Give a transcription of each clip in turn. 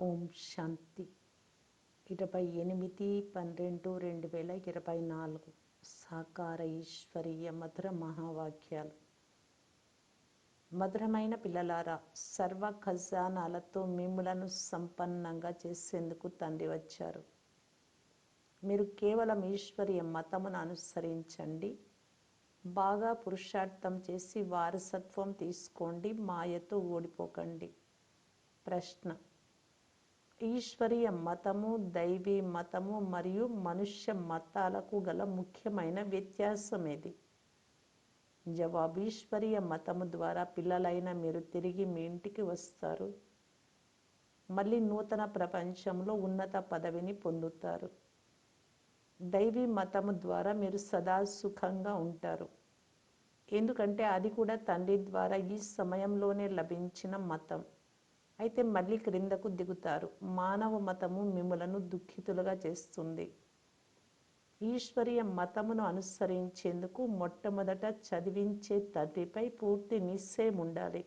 ఓం శాంతి 28/12/2024 సాకార ఈశ్వరీయ మధుర మహావాక్యాలు. మధురమైన పిల్లలారా, సర్వ ఖజానాలతో మిమ్ములను సంపన్నంగా చేసేందుకు తండ్రి వచ్చారు. మీరు కేవలం ఈశ్వరీయ మతమును అనుసరించండి, బాగా పురుషార్థం చేసి వారసత్వం తీసుకోండి, మాయతో ఓడిపోకండి. ప్రశ్న: ఈశ్వరీయ మతము, దైవీ మతము మరియు మనుష్య మతాలకు గల ముఖ్యమైన వ్యత్యాసం ఏది? జవాబు: ఈశ్వరీయ మతము ద్వారా పిల్లలైన మీరు తిరిగి మీ ఇంటికి వస్తారు, మళ్ళీ నూతన ప్రపంచంలో ఉన్నత పదవిని పొందుతారు. దైవీ మతము ద్వారా మీరు సదా సుఖంగా ఉంటారు, ఎందుకంటే అది కూడా తండ్రి ద్వారా ఈ సమయంలోనే లభించిన మతం. అయితే మళ్ళీ క్రిందకు దిగుతారు. మానవ మతము మిమ్మలను దుఃఖితులుగా చేస్తుంది. ఈశ్వరీయ మతమును అనుసరించేందుకు మొట్టమొదట చదివించే తండ్రిపై పూర్తి నిశ్చయం ఉండాలి.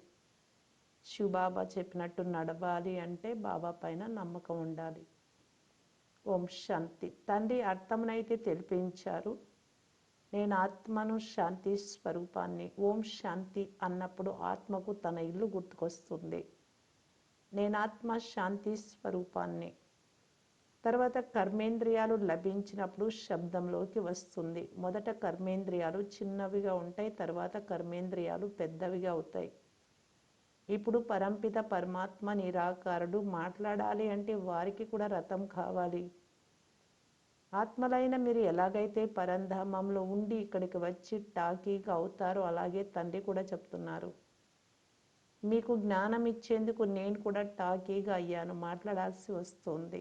శివబాబా చెప్పినట్టు నడవాలి అంటే బాబా పైన నమ్మకం ఉండాలి. ఓం శాంతి. తండ్రి అర్థమునైతే తెలిపించారు. నేను ఆత్మను, శాంతి స్వరూపాన్ని. ఓం శాంతి అన్నప్పుడు ఆత్మకు తన ఇల్లు గుర్తుకొస్తుంది. నేను ఆత్మ, శాంతి స్వరూపాన్ని. తర్వాత కర్మేంద్రియాలు లభించినప్పుడు శబ్దంలోకి వస్తుంది. మొదట కర్మేంద్రియాలు చిన్నవిగా ఉంటాయి, తర్వాత కర్మేంద్రియాలు పెద్దవిగా అవుతాయి. ఇప్పుడు పరంపిత పరమాత్మ నిరాకారుడు. మాట్లాడాలి అంటే వారికి కూడా రథం కావాలి. ఆత్మలైన మీరు ఎలాగైతే పరంధామంలో ఉండి ఇక్కడికి వచ్చి టాకీగా అవుతారో అలాగే తండ్రి కూడా చెప్తున్నారు. మీకు జ్ఞానం ఇచ్చేందుకు నేను కూడా టాకీగా అయ్యాను, మాట్లాడాల్సి వస్తుంది.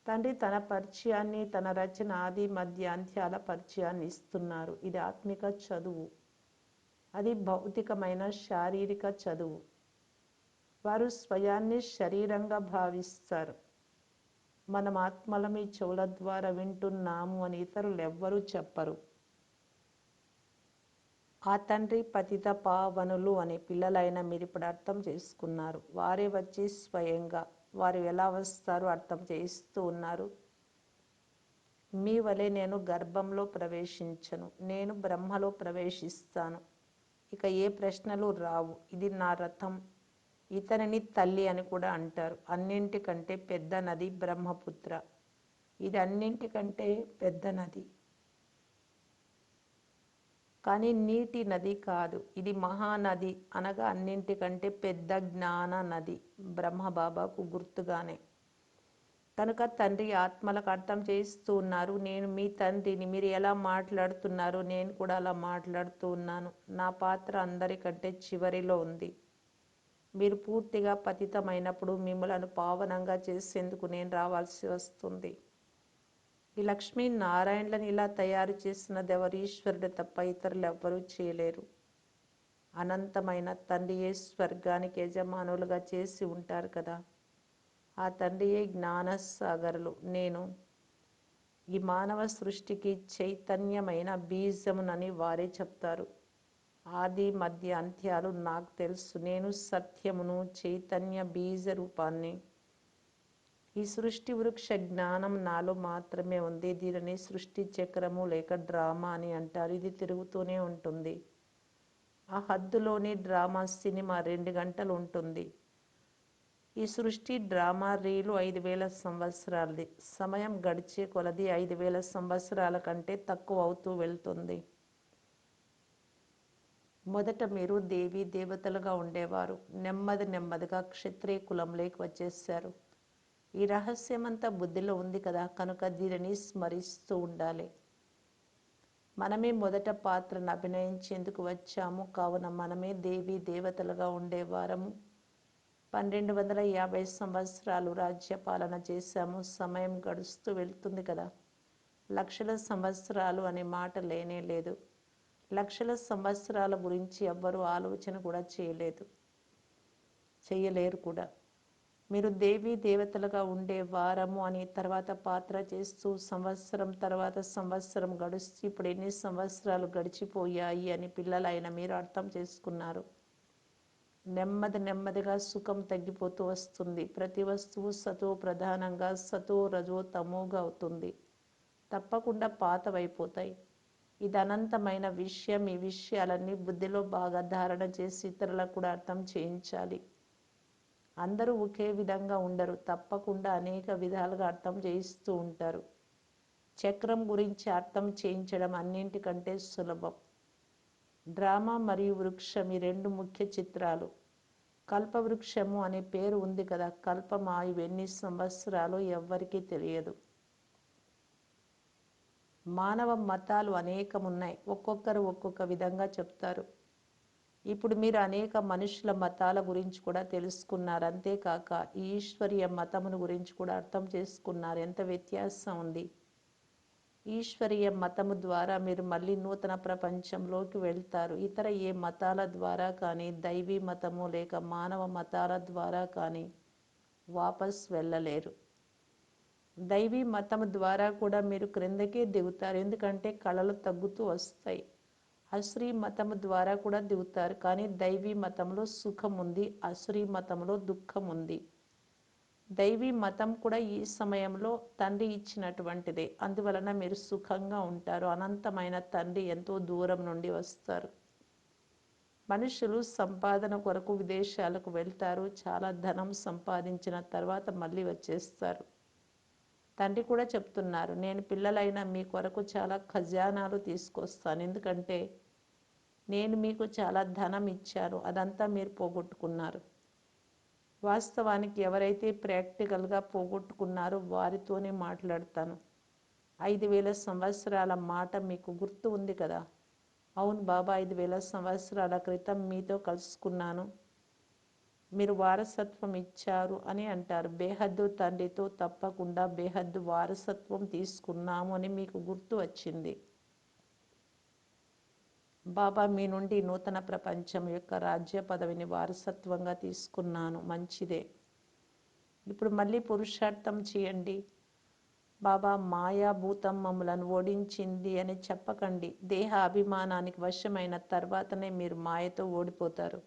తండ్రి తన పరిచయాన్ని, తన రచన ఆది మధ్య అంత్యాల పరిచయాన్ని ఇస్తున్నారు. ఇది ఆత్మిక చదువు, అది భౌతికమైన శారీరక చదువు. వారు స్వయాన్ని శరీరంగా భావిస్తారు. మనం ఆత్మలం ఈ చెవుల ద్వారా వింటున్నాము అని ఇతరులు ఎవ్వరూ చెప్పరు. ఆ తండ్రి పతిత పావనులు అనే పిల్లలైన మీరు ఇప్పుడు అర్థం చేసుకున్నారు. వారే వచ్చి స్వయంగా వారు ఎలా వస్తారో అర్థం చేస్తూ ఉన్నారు. మీ వలె నేను గర్భంలో ప్రవేశించను, నేను బ్రహ్మలో ప్రవేశిస్తాను. ఇక ఏ ప్రశ్నలు రావు. ఇది నా రథం. ఇతనిని తల్లి అని కూడా అంటారు. అన్నింటికంటే పెద్ద నది బ్రహ్మపుత్ర. ఇది అన్నింటికంటే పెద్ద నది, కానీ నీటి నది కాదు. ఇది మహానది, అనగా అన్నింటికంటే పెద్ద జ్ఞాన నది, బ్రహ్మబాబాకు గుర్తుగానే. కనుక తండ్రి ఆత్మలకు అర్థం చేస్తూ ఉన్నారు. నేను మీ తండ్రిని, మీరు ఎలా మాట్లాడుతున్నారు నేను కూడా అలా మాట్లాడుతూ ఉన్నాను. నా పాత్ర అందరికంటే చివరిలో ఉంది. మీరు పూర్తిగా పతితమైనప్పుడు మిమ్మలను పావనంగా చేసేందుకు నేను రావాల్సి వస్తుంది. ఈ లక్ష్మీ నారాయణలను ఇలా తయారు చేసినది ఎవరు? ఈశ్వరుడు తప్ప ఇతరులు ఎవ్వరూ చేయలేరు. అనంతమైన తండ్రియే స్వర్గానికి యజమానులుగా చేసి ఉంటారు కదా. ఆ తండ్రియే జ్ఞానసాగరులు. నేను ఈ మానవ సృష్టికి చైతన్యమైన బీజమునని వారే చెప్తారు. ఆది మధ్య అంత్యాలు నాకు తెలుసు. నేను సత్యమును, చైతన్య బీజ రూపాన్ని. ఈ సృష్టి వృక్ష జ్ఞానం నాలో మాత్రమే ఉంది. దీనిని సృష్టి చక్రము లేక డ్రామా అని అంటారు. ఇది తిరుగుతూనే ఉంటుంది. ఆ హద్దులోని డ్రామా సినిమా 2 గంటలు ఉంటుంది. ఈ సృష్టి డ్రామా రీలు 5000 సంవత్సరాలది. సమయం గడిచే కొలది 5000 సంవత్సరాల కంటే తక్కువ అవుతూ వెళ్తుంది. మొదట మీరు దేవీ దేవతలుగా ఉండేవారు. నెమ్మది నెమ్మదిగా క్షత్రియ కులంలోకి వచ్చేసారు. ఈ రహస్యమంతా బుద్ధిలో ఉంది కదా, కనుక దీనిని స్మరిస్తూ ఉండాలి. మనమే మొదట పాత్రను అభినయించేందుకు వచ్చాము, కావున మనమే దేవీ దేవతలుగా ఉండేవారము. 1250 సంవత్సరాలు రాజ్యపాలన చేశాము. సమయం గడుస్తూ వెళ్తుంది కదా. లక్షల సంవత్సరాలు అనే మాట లేనే లేదు. లక్షల సంవత్సరాల గురించి ఎవ్వరూ ఆలోచన కూడా చేయలేరు కూడా. మీరు దేవీ దేవతలుగా ఉండే వారము అని తర్వాత పాత్ర చేస్తూ సంవత్సరం తర్వాత సంవత్సరం గడుస్తూ ఇప్పుడు ఎన్ని సంవత్సరాలు గడిచిపోయాయి అని పిల్లలైన మీరు అర్థం చేసుకున్నారు. నెమ్మది నెమ్మదిగా సుఖం తగ్గిపోతూ వస్తుంది. ప్రతి వస్తువు సతో ప్రధానంగా సతో రజో తమోగా అవుతుంది. తప్పకుండా పాతవైపోతాయి. ఇది అనంతమైన విషయం. ఈ విషయాలన్నీ బుద్ధిలో బాగా ధారణ చేసి ఇతరులకు కూడా అర్థం చేయించాలి. అందరూ ఒకే విధంగా ఉండరు. తప్పకుండా అనేక విధాలుగా అర్థం చేయిస్తూ ఉంటారు. చక్రం గురించి అర్థం చేయించడం అన్నింటికంటే సులభం. డ్రామా మరియు వృక్షం ఈ రెండు ముఖ్య చిత్రాలు. కల్పవృక్షము అనే పేరు ఉంది కదా, కల్పం ఆయువు ఎన్ని సంవత్సరాలు ఎవ్వరికీ తెలియదు. మానవ మతాలు అనేకమున్నాయి. ఒక్కొక్కరు ఒక్కొక్క విధంగా చెప్తారు. ఇప్పుడు మీరు అనేక మనుషుల మతాల గురించి కూడా తెలుసుకున్నారు. అంతేకాక ఈ ఈశ్వరీయ మతమును గురించి కూడా అర్థం చేసుకున్నారు. ఎంత వ్యత్యాసం ఉంది. ఈశ్వరీయ మతము ద్వారా మీరు మళ్ళీ నూతన ప్రపంచంలోకి వెళ్తారు. ఇతర ఏ మతాల ద్వారా కానీ, దైవీ మతము లేక మానవ మతాల ద్వారా కానీ వాపస్ వెళ్ళలేరు. దైవీ మతము ద్వారా కూడా మీరు క్రిందకే దిగుతారు. ఎందుకంటే కళలు తగ్గుతూ వస్తాయి. అసురీ మతము ద్వారా కూడా దిగుతారు. కానీ దైవీ మతంలో సుఖం ఉంది, అసురీ మతంలో దుఃఖం ఉంది. దైవీ మతం కూడా ఈ సమయంలో తండ్రి ఇచ్చినటువంటిదే. అందువలన మీరు సుఖంగా ఉంటారు. అనంతమైన తండ్రి ఎంతో దూరం నుండి వస్తారు. మనుషులు సంపాదన కొరకు విదేశాలకు వెళ్తారు. చాలా ధనం సంపాదించిన తర్వాత మళ్ళీ వచ్చేస్తారు. తండ్రి కూడా చెప్తున్నారు, నేను పిల్లలైన మీ కొరకు చాలా ఖజానాలు తీసుకొస్తాను. ఎందుకంటే నేను మీకు చాలా ధనం ఇచ్చాను, అదంతా మీరు పోగొట్టుకున్నారు. వాస్తవానికి ఎవరైతే ప్రాక్టికల్గా పోగొట్టుకున్నారో వారితోనే మాట్లాడతాను. 5,000 సంవత్సరాల మాట మీకు గుర్తు ఉంది కదా. అవును బాబా, 5,000 సంవత్సరాల క్రితం మీతో కలుసుకున్నాను, మీరు వారసత్వం ఇచ్చారు అని అంటారు. బేహద్దు తండ్రితో తప్పకుండా బేహద్దు వారసత్వం తీసుకున్నాము అని మీకు గుర్తు వచ్చింది. బాబా మీ నుండి నూతన ప్రపంచం యొక్క రాజ్య పదవిని వారసత్వంగా తీసుకున్నాను. మంచిదే. ఇప్పుడు మళ్ళీ పురుషార్థం చేయండి. బాబా మాయాభూతం మమ్మలను ఓడించింది అని చెప్పకండి. దేహ అభిమానానికి వశమైన తర్వాతనే మీరు మాయతో ఓడిపోతారు.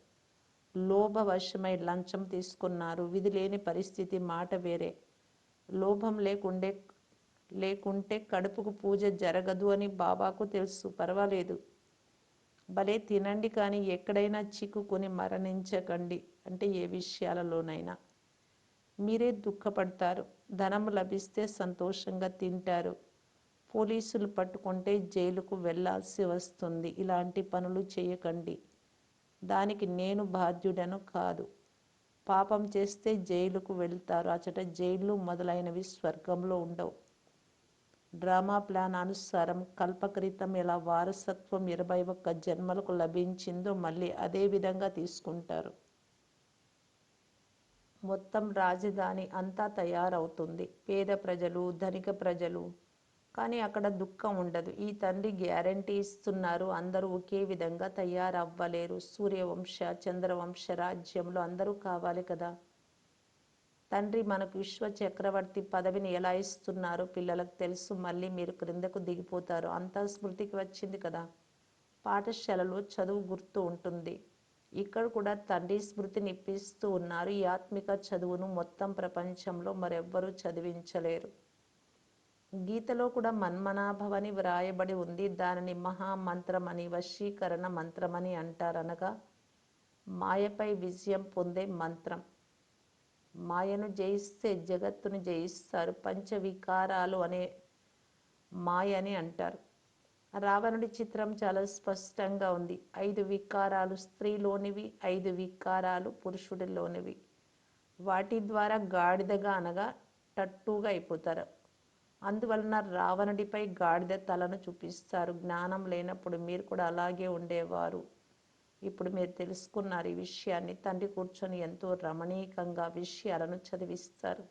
లోభ వశమై లంచం తీసుకున్నారు. విధి లేని పరిస్థితి మాట వేరే. లోభం లేకుంటే కడుపుకు పూజ జరగదు అని బాబాకు తెలుసు. పర్వాలేదు, భలే తినండి, కానీ ఎక్కడైనా చిక్కుకొని మరణించకండి. అంటే ఏ విషయాలలోనైనా మీరే దుఃఖపడతారు. ధనం లభిస్తే సంతోషంగా తింటారు. పోలీసులు పట్టుకుంటే జైలుకు వెళ్ళాల్సి వస్తుంది. ఇలాంటి పనులు చేయకండి. దానికి నేను బాధ్యుడను కాదు. పాపం చేస్తే జైలుకు వెళ్తారు. అచట జైళ్ళు మొదలైనవి స్వర్గంలో ఉండవు. డ్రామా ప్లాన్ అనుసారం కల్పక్రితం ఎలా వారసత్వం 21 జన్మలకు లభించిందో మళ్ళీ అదే విధంగా తీసుకుంటారు. మొత్తం రాజధాని అంతా తయారవుతుంది. పేద ప్రజలు, ధనిక ప్రజలు, కానీ అక్కడ దుఃఖం ఉండదు. ఈ తండ్రి గ్యారంటీ ఇస్తున్నారు, అందరూ ఒకే విధంగా తయారవ్వలేరు. సూర్యవంశ చంద్రవంశ రాజ్యంలో అందరూ కావాలి కదా. తండ్రి మనకు విశ్వ చక్రవర్తి పదవిని ఎలా ఇస్తున్నారో పిల్లలకు తెలుసు. మళ్ళీ మీరు క్రిందకు దిగిపోతారు. అంతా స్మృతికి వచ్చింది కదా. పాఠశాలలో చదువు గుర్తు ఉంటుంది. ఇక్కడ కూడా తండ్రి స్మృతిని ఇప్పిస్తూ ఉన్నారు. ఈ ఆత్మిక చదువును మొత్తం ప్రపంచంలో మరెవ్వరూ చదివించలేరు. గీతలో కూడా మన్మనాభవని వ్రాయబడి ఉంది. దానిని మహామంత్రమని, వశీకరణ మంత్రమని అంటారనగా మాయపై విజయం పొందే మంత్రం. మాయను జయిస్తే జగత్తును జయిస్తారు. పంచవికారాలు అనే మాయ అని అంటారు. రావణుడి చిత్రం చాలా స్పష్టంగా ఉంది. 5 వికారాలు స్త్రీలోనివి, 5 వికారాలు పురుషుడిలోనివి. వాటి ద్వారా గాడిదగా అనగా టట్టుగా అయిపోతారు. అందువలన రావణుడిపై గాడిద తలను చూపిస్తారు. జ్ఞానం లేనప్పుడు మీరు కూడా అలాగే ఉండేవారు. ఇప్పుడు మీరు తెలుసుకున్నారు ఈ విషయాన్ని. తండ్రి కూర్చొని ఎంతో రమణీయంగా విషయాలను చదివిస్తారు.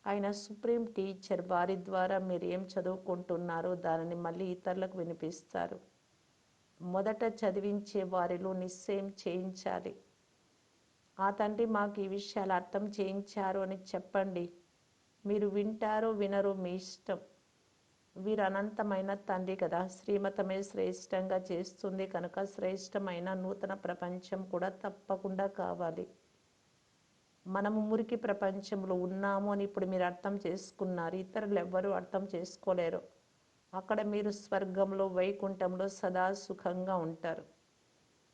ఆయన సుప్రీం టీచర్. వారి ద్వారా మీరు ఏం చదువుకుంటున్నారో దానిని మళ్ళీ ఇతరులకు వినిపిస్తారు. మొదట చదివించే వారిలో నిశ్చయం చేయించాలి. ఆ తండ్రి మాకు ఈ విషయాలు అర్థం చేయించారు అని చెప్పండి. మీరు వింటారో వినరో మీ ఇష్టం. వీరు అనంతమైన తండ్రి కదా, శ్రీమతమే శ్రేష్టంగా చేస్తుంది కనుక శ్రేష్టమైన నూతన ప్రపంచం కూడా తప్పకుండా కావాలి. మనము మురికి ప్రపంచంలో ఉన్నాము అని ఇప్పుడు మీరు అర్థం చేసుకున్నారు. ఇతరులు ఎవ్వరూ అర్థం చేసుకోలేరు. అక్కడ మీరు స్వర్గంలో వైకుంఠంలో సదా సుఖంగా ఉంటారు.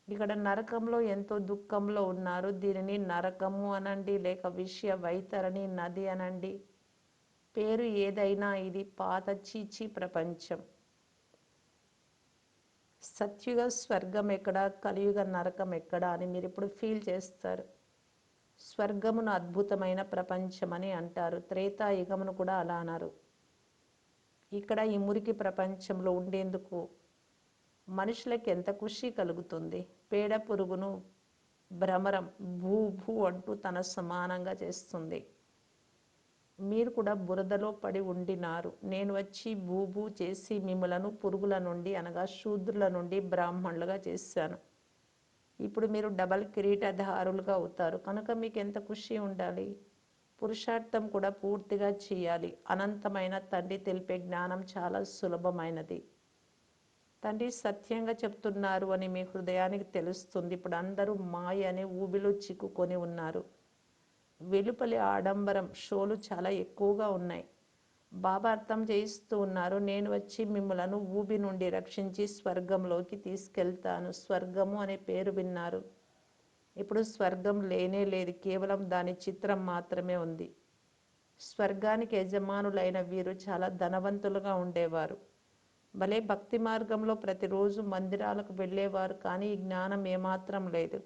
ఇక్కడ నరకంలో ఎంతో దుఃఖంలో ఉన్నారు. దీనిని నరకము అనండి, లేక విషయ వైతరణి నది అనండి, పేరు ఏదైనా ఇది పాత చీచి ప్రపంచం. సత్యుగ స్వర్గం ఎక్కడా, కలియుగ నరకం ఎక్కడా అని మీరు ఇప్పుడు ఫీల్ చేస్తారు. స్వర్గమును అద్భుతమైన ప్రపంచమని అంటారు. త్రేతాయుగమును కూడా అలా అన్నారు. ఇక్కడ ఈ మురికి ప్రపంచంలో ఉండేందుకు మనుషులకి ఎంత ఖుషి కలుగుతుంది. పేడ పురుగును భ్రమరం భూ భూ అంటూ తన సమానంగా చేస్తుంది. మీరు కూడా బురదలో పడి ఉండినారు. నేను వచ్చి భూభూ చేసి మిమ్మలను పురుగుల నుండి అనగా శూద్రుల నుండి బ్రాహ్మణులుగా చేశాను. ఇప్పుడు మీరు డబల్ కిరీటధారులుగా అవుతారు కనుక మీకు ఎంత ఖుషి ఉండాలి. పురుషార్థం కూడా పూర్తిగా చేయాలి. అనంతమైన తండ్రి తెలిపే జ్ఞానం చాలా సులభమైనది. తండ్రి సత్యంగా చెప్తున్నారు అని మీ హృదయానికి తెలుస్తుంది. ఇప్పుడు అందరూ మాయ అనే ఊబిలో చిక్కుకొని ఉన్నారు. వెలుపలి ఆడంబరం షోలు చాలా ఎక్కువగా ఉన్నాయి. బాబా అర్థం చేయిస్తూ ఉన్నారు, నేను వచ్చి మిమ్మలను ఊబి నుండి రక్షించి స్వర్గంలోకి తీసుకెళ్తాను. స్వర్గము అనే పేరు విన్నారు. ఇప్పుడు స్వర్గం లేనే లేదు, కేవలం దాని చిత్రం మాత్రమే ఉంది. స్వర్గానికి యజమానులైన వీరు చాలా ధనవంతులుగా ఉండేవారు. భలే భక్తి మార్గంలో ప్రతిరోజు మందిరాలకు వెళ్ళేవారు, కానీ ఈ జ్ఞానం ఏమాత్రం లేదు.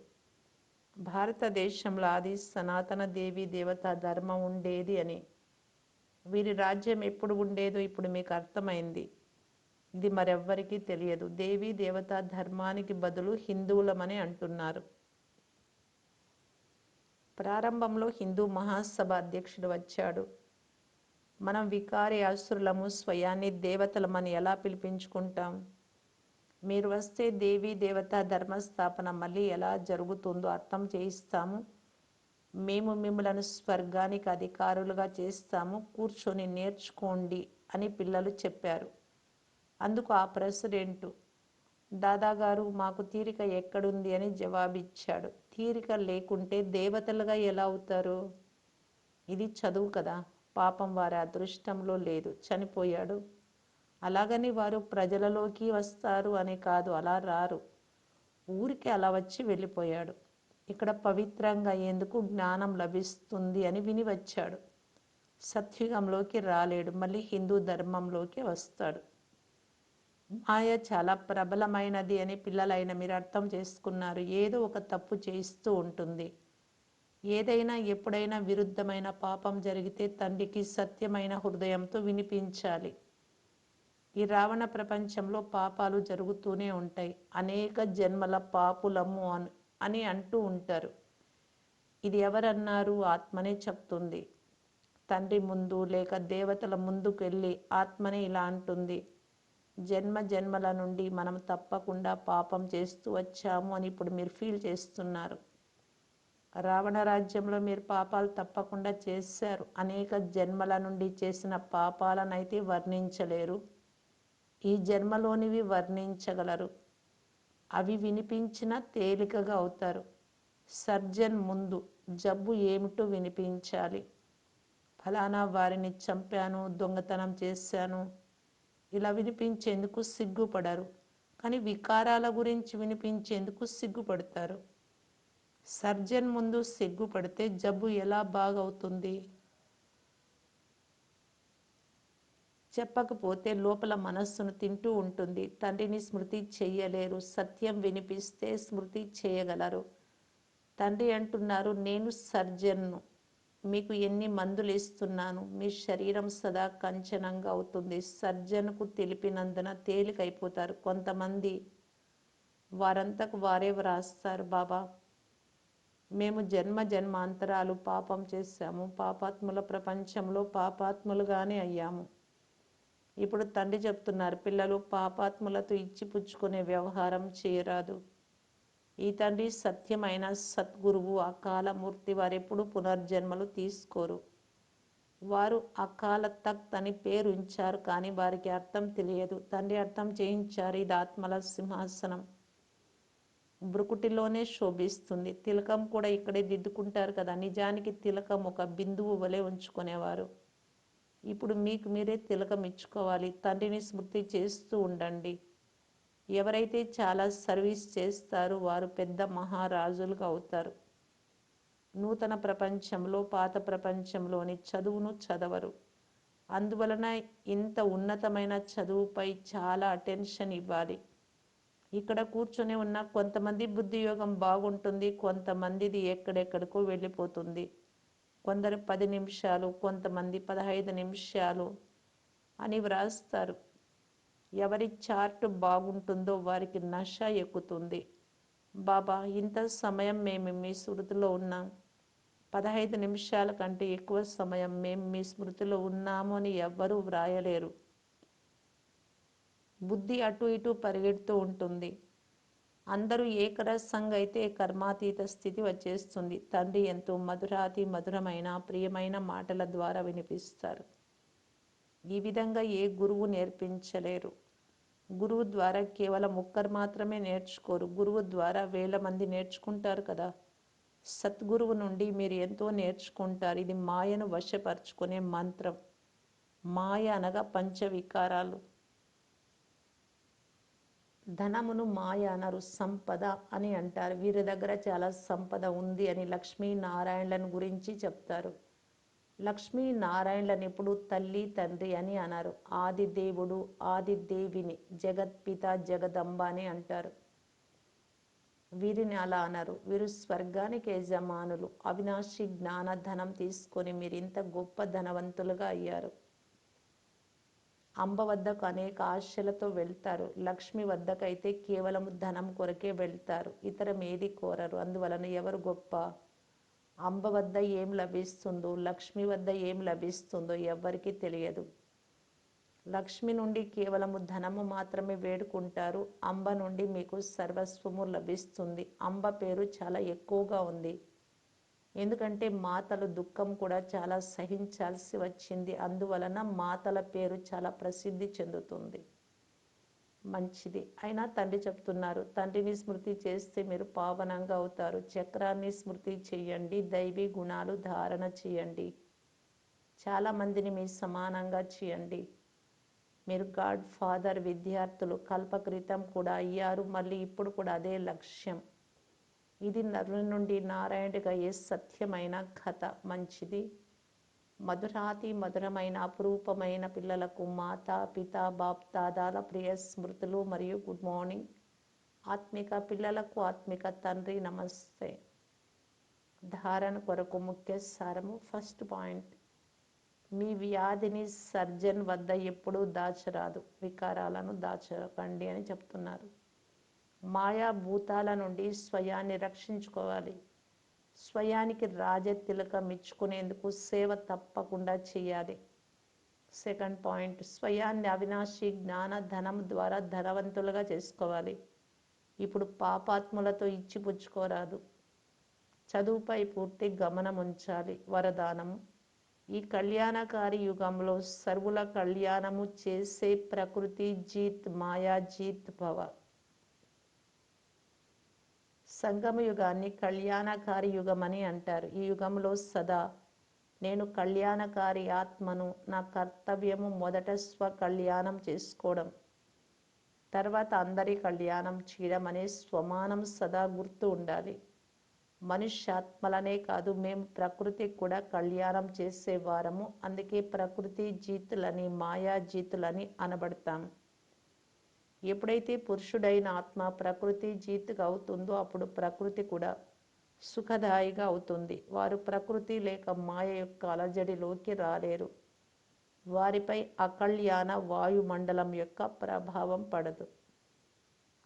భారతదేశంలో ఆది సనాతన దేవి దేవతా ధర్మం ఉండేది అని, వీరి రాజ్యం ఎప్పుడు ఉండేదో ఇప్పుడు మీకు అర్థమైంది. ఇది మరెవ్వరికీ తెలియదు. దేవీ దేవతా ధర్మానికి బదులు హిందువులమని అంటున్నారు. ప్రారంభంలో హిందూ మహాసభ అధ్యక్షుడు వచ్చాడు. మనం వికారి అసురులము, స్వయాన్ని దేవతలమని ఎలా పిలిపించుకుంటాం? మీరు వస్తే దేవీ దేవతా ధర్మస్థాపన మళ్ళీ ఎలా జరుగుతుందో అర్థం చేయిస్తాము. మేము మిమ్మలను స్వర్గానికి అధికారులుగా చేస్తాము, కూర్చొని నేర్చుకోండి అని పిల్లలు చెప్పారు. అందుకు ఆ ప్రెసిడెంటు, దాదాగారు మాకు తీరిక ఎక్కడుంది అని జవాబిచ్చాడు. తీరిక లేకుంటే దేవతలుగా ఎలా అవుతారు? ఇది చదువు కదా. పాపం వారి అదృష్టంలో లేదు, చనిపోయాడు. అలాగని వారు ప్రజలలోకి వస్తారు అని కాదు, అలా రారు. ఊరికి అలా వచ్చి వెళ్ళిపోయాడు. ఇక్కడ పవిత్రంగా అయ్యేందుకు జ్ఞానం లభిస్తుంది అని విని వచ్చాడు. సత్యుగంలోకి రాలేడు, మళ్ళీ హిందూ ధర్మంలోకి వస్తాడు. మాయ చాలా ప్రబలమైనది అని పిల్లలైన మీరు అర్థం చేసుకున్నారు. ఏదో ఒక తప్పు చేయిస్తూ ఉంటుంది. ఏదైనా ఎప్పుడైనా విరుద్ధమైన పాపం జరిగితే తండ్రికి సత్యమైన హృదయంతో వినిపించాలి. ఈ రావణ ప్రపంచంలో పాపాలు జరుగుతూనే ఉంటాయి. అనేక జన్మల పాపులము అని అంటూ ఉంటారు. ఇది ఎవరన్నారు? ఆత్మనే చెప్తుంది. తండ్రి ముందు లేక దేవతల ముందుకు వెళ్ళి ఆత్మనే ఇలా అంటుంది, జన్మ జన్మల నుండి మనం తప్పకుండా పాపం చేస్తూ వచ్చాము అని ఇప్పుడు మీరు ఫీల్ చేస్తున్నారు. రావణ రాజ్యంలో మీరు పాపాలు తప్పకుండా చేశారు. అనేక జన్మల నుండి చేసిన పాపాలనైతే వర్ణించలేరు. ఈ జన్మలోనివి వర్ణించగలరు. అవి వినిపించినా తేలికగా అవుతారు. సర్జన్ ముందు జబ్బు ఏమిటో వినిపించాలి. ఫలానా వారిని చంపాను, దొంగతనం చేశాను, ఇలా వినిపించేందుకు సిగ్గుపడరు. కానీ వికారాల గురించి వినిపించేందుకు సిగ్గుపడతారు. సర్జన్ ముందు సిగ్గుపడితే జబ్బు ఎలా బాగవుతుంది? చెప్పకపోతే లోపల మనస్సును తింటూ ఉంటుంది. తండ్రిని స్మృతి చెయ్యలేరు. సత్యం వినిపిస్తే స్మృతి చేయగలరు. తండ్రి అంటున్నారు, నేను సర్జన్ను, మీకు ఎన్ని మందులు ఇస్తున్నాను, మీ శరీరం సదా కంచనంగా అవుతుంది. సర్జన్కు తెలిపినందున తేలికైపోతారు. కొంతమంది వారంతకు వారే వ్రాస్తారు, బాబా మేము జన్మ జన్మాంతరాలు పాపం చేశాము, పాపాత్ముల ప్రపంచంలో పాపాత్ములుగానే అయ్యాము. ఇప్పుడు తండ్రి చెప్తున్నారు, పిల్లలు పాపాత్ములతో ఇచ్చిపుచ్చుకునే వ్యవహారం చేయరాదు. ఈ తండ్రి సత్యమైన సద్గురువు, అకాలమూర్తి, వారెప్పుడు పునర్జన్మలు తీసుకోరు. వారు అకాల తఖ్త్ అని పేరు ఉంచారు, కానీ వారికి అర్థం తెలియదు. తండ్రి అర్థం చేయించారు, ఇది ఆత్మల సింహాసనం, బ్రుకుటిలోనే శోభిస్తుంది. తిలకం కూడా ఇక్కడే దిద్దుకుంటారు కదా. నిజానికి తిలకం ఒక బిందువు వలె ఉంచుకునేవారు. ఇప్పుడు మీకు మీరే తిలకం ఇచ్చుకోవాలి. తండ్రిని స్మృతి చేస్తూ ఉండండి. ఎవరైతే చాలా సర్వీస్ చేస్తారో వారు పెద్ద మహారాజులుగా అవుతారు. నూతన ప్రపంచంలో పాత ప్రపంచంలోని చదువును చదవరు. అందువలన ఇంత ఉన్నతమైన చదువుపై చాలా అటెన్షన్ ఇవ్వాలి. ఇక్కడ కూర్చొని ఉన్న కొంతమంది బుద్ధి యోగం బాగుంటుంది, కొంతమందిది ఎక్కడెక్కడికో వెళ్ళిపోతుంది. కొందరు 10 నిమిషాలు, కొంతమంది 15 నిమిషాలు అని వ్రాస్తారు. ఎవరి చార్ట్ బాగుంటుందో వారికి నష ఎక్కుతుంది. బాబా, ఇంత సమయం మేము మీ స్మృతిలో ఉన్నాం, 15 నిమిషాల కంటే ఎక్కువ సమయం మేము మీ స్మృతిలో ఉన్నాము అని ఎవ్వరూ వ్రాయలేరు. బుద్ధి అటు ఇటు పరిగెడుతూ ఉంటుంది. అందరూ ఏకరసంగా అయితే కర్మాతీత స్థితి వచ్చేస్తుంది. తండ్రి ఎంతో మధురాతి మధురమైన ప్రియమైన మాటల ద్వారా వినిపిస్తారు. ఈ విధంగా ఏ గురువు నేర్పించలేరు. గురువు ద్వారా కేవలం ఒక్కరు మాత్రమే నేర్చుకోరు. గురువు ద్వారా వేల మంది నేర్చుకుంటారు కదా. సద్గురువు నుండి మీరు ఎంతో నేర్చుకుంటారు. ఇది మాయను వశపరుచుకునే మంత్రం. మాయ అనగా పంచవికారాలు. ధనమును మాయ అనరు, సంపద అని అంటారు. వీరి దగ్గర చాలా సంపద ఉంది అని లక్ష్మీనారాయణలను గురించి చెప్తారు. లక్ష్మీనారాయణలను ఎప్పుడు తల్లి తండ్రి అని అన్నారు. ఆది దేవుడు ఆది దేవిని జగత్పిత జగదంబ అని అంటారు. వీరిని అలా అనరు. వీరు స్వర్గానికి యజమానులు. అవినాశి జ్ఞాన ధనం తీసుకొని మీరు ఇంత గొప్ప ధనవంతులుగా అయ్యారు. అంబ వద్దకు అనేక ఆశలతో వెళ్తారు. లక్ష్మి వద్దకైతే కేవలం ధనం కొరకే వెళ్తారు, ఇతరం ఏది కోరరు. అందువలన ఎవరు గొప్ప? అంబ వద్ద ఏం లభిస్తుందో, లక్ష్మి వద్ద ఏం లభిస్తుందో ఎవ్వరికీ తెలియదు. లక్ష్మి నుండి కేవలము ధనము మాత్రమే వేడుకుంటారు. అంబ నుండి మీకు సర్వస్వము లభిస్తుంది. అంబ పేరు చాలా ఎక్కువగా ఉంది, ఎందుకంటే మాతలు దుఃఖం కూడా చాలా సహించాల్సి వచ్చింది. అందువలన మాతల పేరు చాలా ప్రసిద్ధి చెందుతుంది. మంచిది. అయినా తండ్రి చెప్తున్నారు, తండ్రిని స్మృతి చేస్తే మీరు పావనంగా అవుతారు. చక్రాన్ని స్మృతి చేయండి, దైవీ గుణాలు ధారణ చేయండి, చాలామందిని మీ సమానంగా చేయండి. మీరు గాడ్ ఫాదర్ విద్యార్థులు కల్పక్రితం కూడా అయ్యారు, మళ్ళీ ఇప్పుడు కూడా అదే లక్ష్యం. ఇది నరుల నుండి నారాయణుడిగా ఏ సత్యమైన కథ. మంచిది. మధురాతి మధురమైన అపురూపమైన పిల్లలకు మాతా పిత బాప్ దాదాల ప్రియ స్మృతులు మరియు గుడ్ మార్నింగ్. ఆత్మిక పిల్లలకు ఆత్మిక తండ్రి నమస్తే. ధారణ కొరకు ముఖ్య సారము. ఫస్ట్ పాయింట్, మీ వ్యాధిని సర్జన్ వద్ద ఎప్పుడూ దాచరాదు, వికారాలను దాచకండి అని చెప్తున్నారు. మాయా భూతాల నుండి స్వయాన్ని రక్షించుకోవాలి. స్వయానికి రాజతిలకం ఇచ్చుకునేందుకు సేవ తప్పకుండా చేయాలి. సెకండ్ పాయింట్, స్వయాన్ని అవినాశి జ్ఞాన ధనం ద్వారా ధనవంతులుగా చేసుకోవాలి. ఇప్పుడు పాపాత్ములతో ఇచ్చిపుచ్చుకోరాదు. చదువుపై పూర్తి గమనం ఉంచాలి. వరదానము, ఈ కళ్యాణకారి యుగంలో సర్వుల కళ్యాణము చేసే ప్రకృతి జీత్ మాయా జీత్ భవ. సంగమ యుగాన్ని కళ్యాణకారి యుగం అని అంటారు. ఈ యుగంలో సదా నేను కళ్యాణకారి ఆత్మను, నా కర్తవ్యము మొదట స్వ కళ్యాణం చేసుకోవడం, తర్వాత అందరి కళ్యాణం చేయడం అనే స్వమానం సదా గుర్తు ఉండాలి. మనుష్యాత్మలనే కాదు, మేము ప్రకృతికి కూడా కళ్యాణం చేసేవారము. అందుకే ప్రకృతి జీతులని మాయా జీతులని అనబడతాం. ఎప్పుడైతే పురుషుడైన ఆత్మ ప్రకృతి జీతుగా అవుతుందో అప్పుడు ప్రకృతి కూడా సుఖదాయిగా అవుతుంది. వారు ప్రకృతి లేక మాయ యొక్క అలజడిలోకి రాలేరు. వారిపై అకళ్యాణ వాయుమండలం యొక్క ప్రభావం పడదు.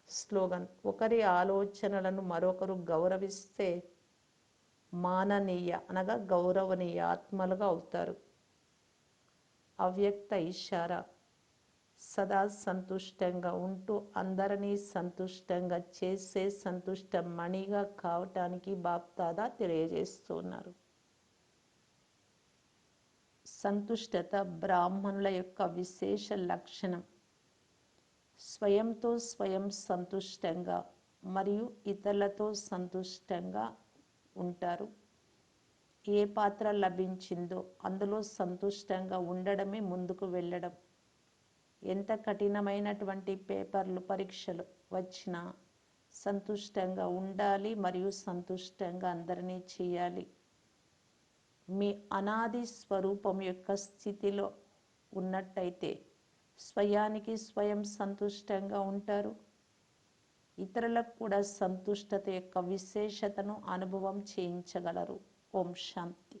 స్లోగన్, ఒకరి ఆలోచనలను మరొకరు గౌరవిస్తే మాననీయ అనగా గౌరవనీయ ఆత్మలుగా అవుతారు. అవ్యక్త ఇషారా, సదా సంతుష్టంగా ఉంటూ అందరినీ సంతుష్టంగా చేసే సంతుష్ట మణిగా కావటానికి బాప్దాదా తెలియజేస్తున్నారు. సంతుష్టత బ్రాహ్మణుల యొక్క విశేష లక్షణం. స్వయంతో స్వయం సంతుష్టంగా మరియు ఇతరులతో సంతుష్టంగా ఉంటారు. ఏ పాత్ర లభించిందో అందులో సంతుష్టంగా ఉండడమే ముందుకు వెళ్ళడం. ఎంత కఠినమైనటువంటి పేపర్లు పరీక్షలు వచ్చినా సంతుష్టంగా ఉండాలి మరియు సంతుష్టంగా అందరినీ చేయాలి. మీ అనాది స్వరూపం యొక్క స్థితిలో ఉన్నట్టయితే స్వయానికి స్వయం సంతుష్టంగా ఉంటారు. ఇతరులకు కూడా సంతుష్టత యొక్క విశేషతను అనుభవం చేయించగలరు. ఓం శాంతి.